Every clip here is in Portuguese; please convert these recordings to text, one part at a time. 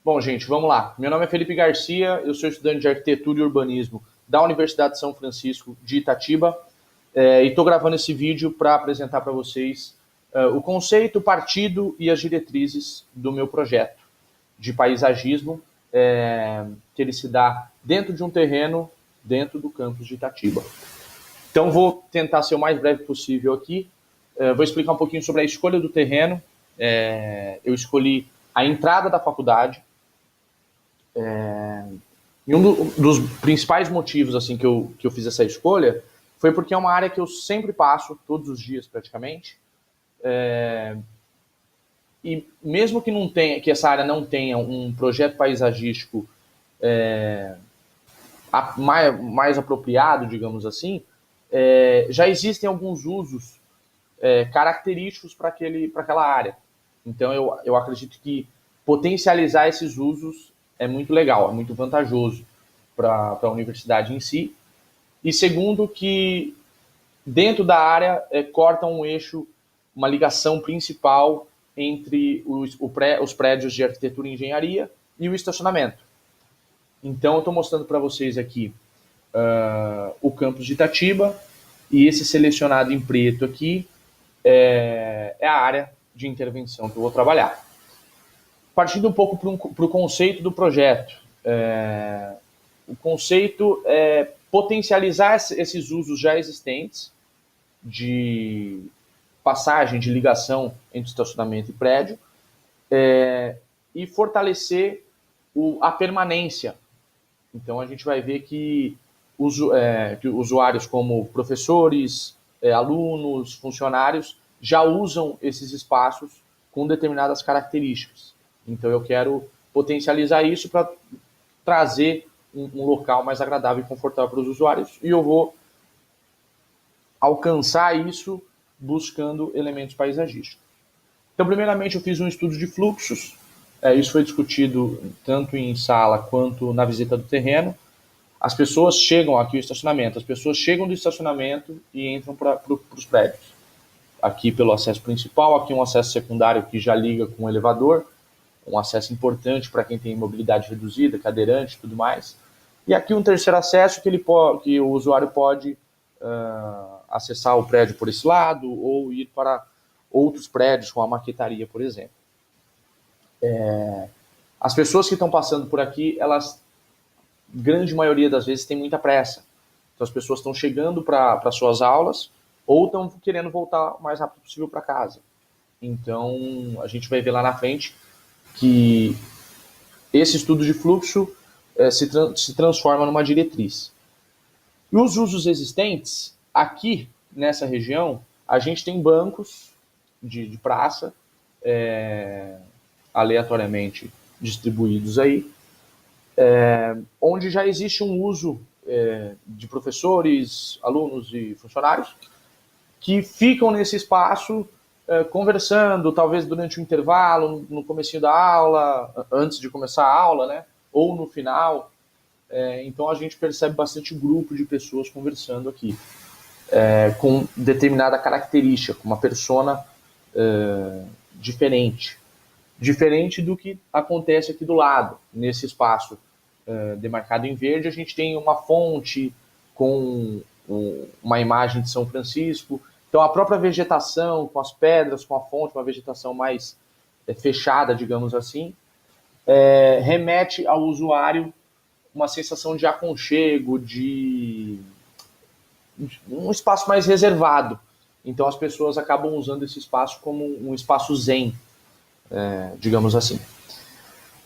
Bom, gente, vamos lá. Meu nome é Felipe Garcia, eu sou estudante de Arquitetura e Urbanismo da Universidade de São Francisco de Itatiba, e estou gravando esse vídeo para apresentar para vocês o conceito, o partido e as diretrizes do meu projeto de paisagismo, que ele se dá dentro de um terreno, dentro do campus de Itatiba. Então, vou tentar ser o mais breve possível aqui. Vou explicar um pouquinho sobre a escolha do terreno. Eu escolhi a entrada da faculdade. E um dos principais motivos assim que eu fiz essa escolha foi porque é uma área que eu sempre passo, todos os dias praticamente. E mesmo que não tenha, que essa área não tenha um projeto paisagístico mais apropriado, digamos assim, já existem alguns usos característicos para aquela área. Então eu acredito que potencializar esses usos é muito legal, é muito vantajoso para a universidade em si. E segundo, que dentro da área corta um eixo, uma ligação principal entre os prédios de arquitetura e engenharia e o estacionamento. Então eu estou mostrando para vocês aqui o campus de Itatiba, e esse selecionado em preto aqui é a área de intervenção que eu vou trabalhar. Partindo um pouco para o conceito do projeto. O conceito é potencializar esses usos já existentes de passagem, de ligação entre estacionamento e prédio, e fortalecer a permanência. Então a gente vai ver que usuários como professores, alunos, funcionários já usam esses espaços com determinadas características. Então eu quero potencializar isso para trazer um local mais agradável e confortável para os usuários, e eu vou alcançar isso buscando elementos paisagísticos. Então, primeiramente, eu fiz um estudo de fluxos. Isso foi discutido tanto em sala quanto na visita do terreno. As pessoas chegam aqui no estacionamento, as pessoas chegam do estacionamento e entram para os prédios. Aqui pelo acesso principal, aqui um acesso secundário que já liga com o elevador, um acesso importante para quem tem mobilidade reduzida, cadeirante e tudo mais. E aqui um terceiro acesso que o usuário pode acessar o prédio por esse lado ou ir para outros prédios com a maquetaria, por exemplo. As pessoas que estão passando por aqui, elas, grande maioria das vezes, tem muita pressa. Então as pessoas estão chegando para suas aulas ou estão querendo voltar o mais rápido possível para casa. Então a gente vai ver lá na frente que esse estudo de fluxo se transforma numa diretriz. E os usos existentes, aqui nessa região, a gente tem bancos de praça, aleatoriamente distribuídos aí, onde já existe um uso de professores, alunos e funcionários que ficam nesse espaço conversando, talvez durante o intervalo, no comecinho da aula, antes de começar a aula, né? Ou no final. Então a gente percebe bastante grupo de pessoas conversando aqui, com determinada característica, com uma persona diferente. Diferente do que acontece aqui do lado, nesse espaço demarcado em verde, a gente tem uma fonte com uma imagem de São Francisco. Então a própria vegetação, com as pedras, com a fonte, uma vegetação mais fechada, digamos assim, remete ao usuário uma sensação de aconchego, de um espaço mais reservado. Então as pessoas acabam usando esse espaço como um espaço zen, digamos assim.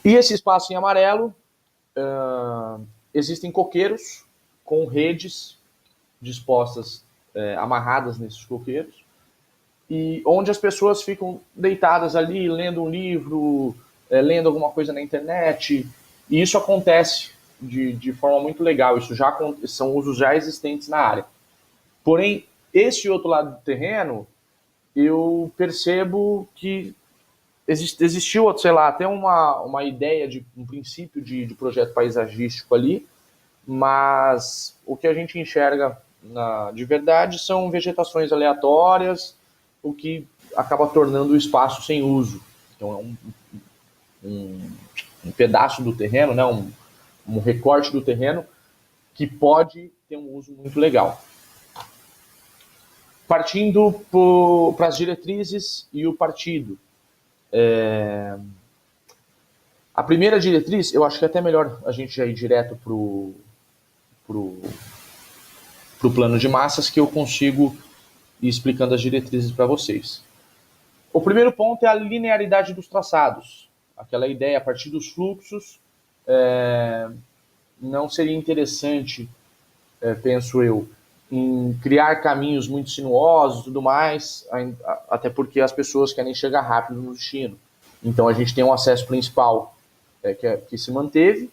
E esse espaço em amarelo, existem coqueiros com redes dispostas, amarradas nesses coqueiros, e onde as pessoas ficam deitadas ali, lendo um livro, lendo alguma coisa na internet, e isso acontece de forma muito legal. Isso já são usos já existentes na área. Porém, esse outro lado do terreno, eu percebo que existiu, sei lá, até uma ideia de um princípio de projeto paisagístico ali, mas o que a gente enxerga de verdade são vegetações aleatórias, o que acaba tornando o espaço sem uso. Então pedaço do terreno, né, um recorte do terreno que pode ter um uso muito legal. Partindo para as diretrizes e o partido. A primeira diretriz, eu acho que é até melhor a gente já ir direto para o plano de massas, que eu consigo ir explicando as diretrizes para vocês. O primeiro ponto é a linearidade dos traçados. Aquela ideia, a partir dos fluxos, não seria interessante, penso eu, em criar caminhos muito sinuosos e tudo mais, até porque as pessoas querem chegar rápido no destino. Então a gente tem um acesso principal que se manteve,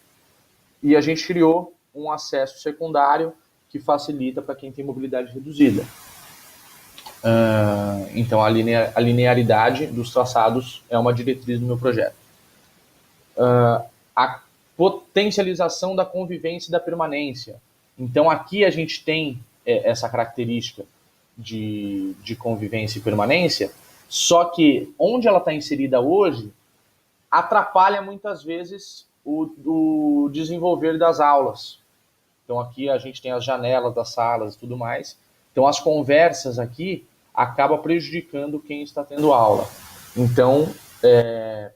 e a gente criou um acesso secundário que facilita para quem tem mobilidade reduzida. Então a linearidade dos traçados é uma diretriz do meu projeto. A potencialização da convivência e da permanência. Então aqui a gente tem essa característica de convivência e permanência, só que onde ela está inserida hoje atrapalha muitas vezes o desenvolver das aulas. Então aqui a gente tem as janelas das salas e tudo mais. Então as conversas aqui acabam prejudicando quem está tendo aula. Então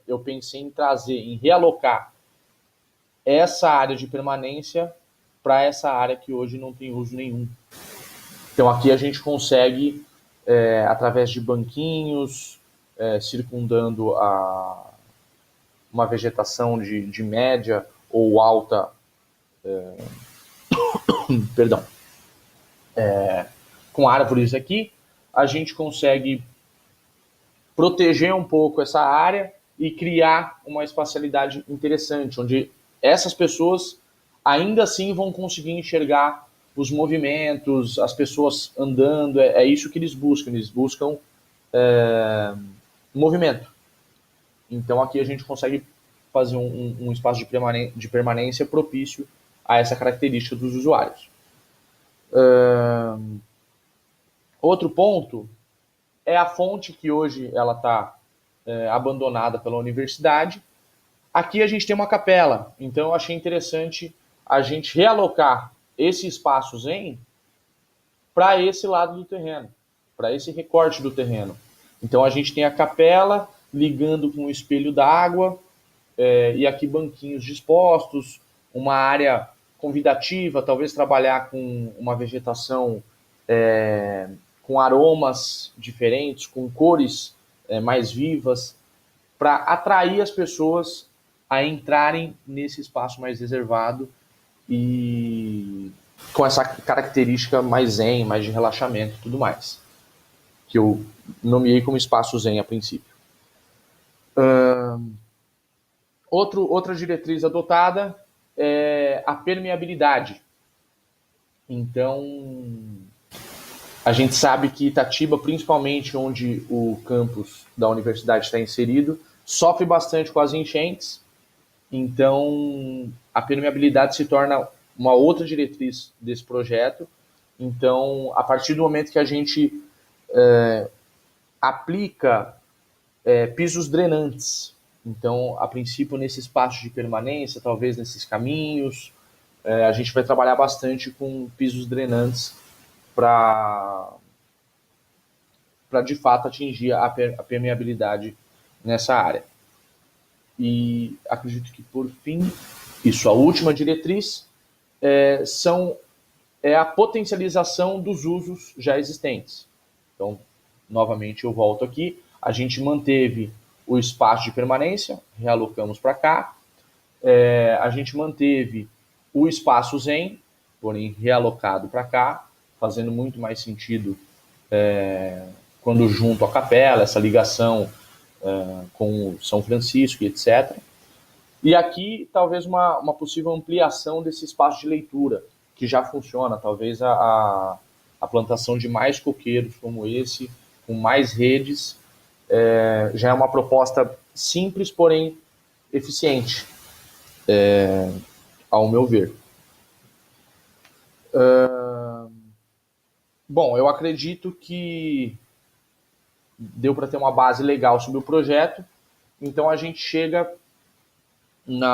eu pensei em trazer, em realocar essa área de permanência para essa área que hoje não tem uso nenhum. Então aqui a gente consegue, através de banquinhos, circundando uma vegetação de média ou alta, perdão, com árvores aqui, a gente consegue proteger um pouco essa área e criar uma espacialidade interessante, onde essas pessoas ainda assim vão conseguir enxergar os movimentos, as pessoas andando, é isso que eles buscam movimento. Então aqui a gente consegue fazer um espaço de permanência propício a essa característica dos usuários. Outro ponto é a fonte, que hoje ela está abandonada pela universidade. Aqui a gente tem uma capela, então eu achei interessante a gente realocar esse espaço zen para esse lado do terreno, para esse recorte do terreno. Então a gente tem a capela ligando com o espelho d'água, e aqui banquinhos dispostos, uma área convidativa, talvez trabalhar com uma vegetação com aromas diferentes, com cores mais vivas, para atrair as pessoas a entrarem nesse espaço mais reservado e com essa característica mais zen, mais de relaxamento e tudo mais, que eu nomeei como espaço zen a princípio. Outra diretriz adotada é a permeabilidade. Então, a gente sabe que Itatiba, principalmente onde o campus da universidade está inserido, sofre bastante com as enchentes. Então, a permeabilidade se torna uma outra diretriz desse projeto. Então, a partir do momento que a gente aplica pisos drenantes, então, a princípio, nesse espaço de permanência, talvez nesses caminhos, a gente vai trabalhar bastante com pisos drenantes para de fato atingir a permeabilidade nessa área. E acredito que, por fim, a última diretriz é a potencialização dos usos já existentes. Então, novamente, eu volto aqui. A gente manteve o espaço de permanência, realocamos para cá. A gente manteve o espaço zen, porém realocado para cá, fazendo muito mais sentido quando junto à capela, essa ligação com São Francisco e etc. E aqui, talvez, uma possível ampliação desse espaço de leitura, que já funciona, talvez a plantação de mais coqueiros como esse, com mais redes, já é uma proposta simples, porém eficiente, ao meu ver. Bom, eu acredito que deu para ter uma base legal sobre o projeto, então a gente chega na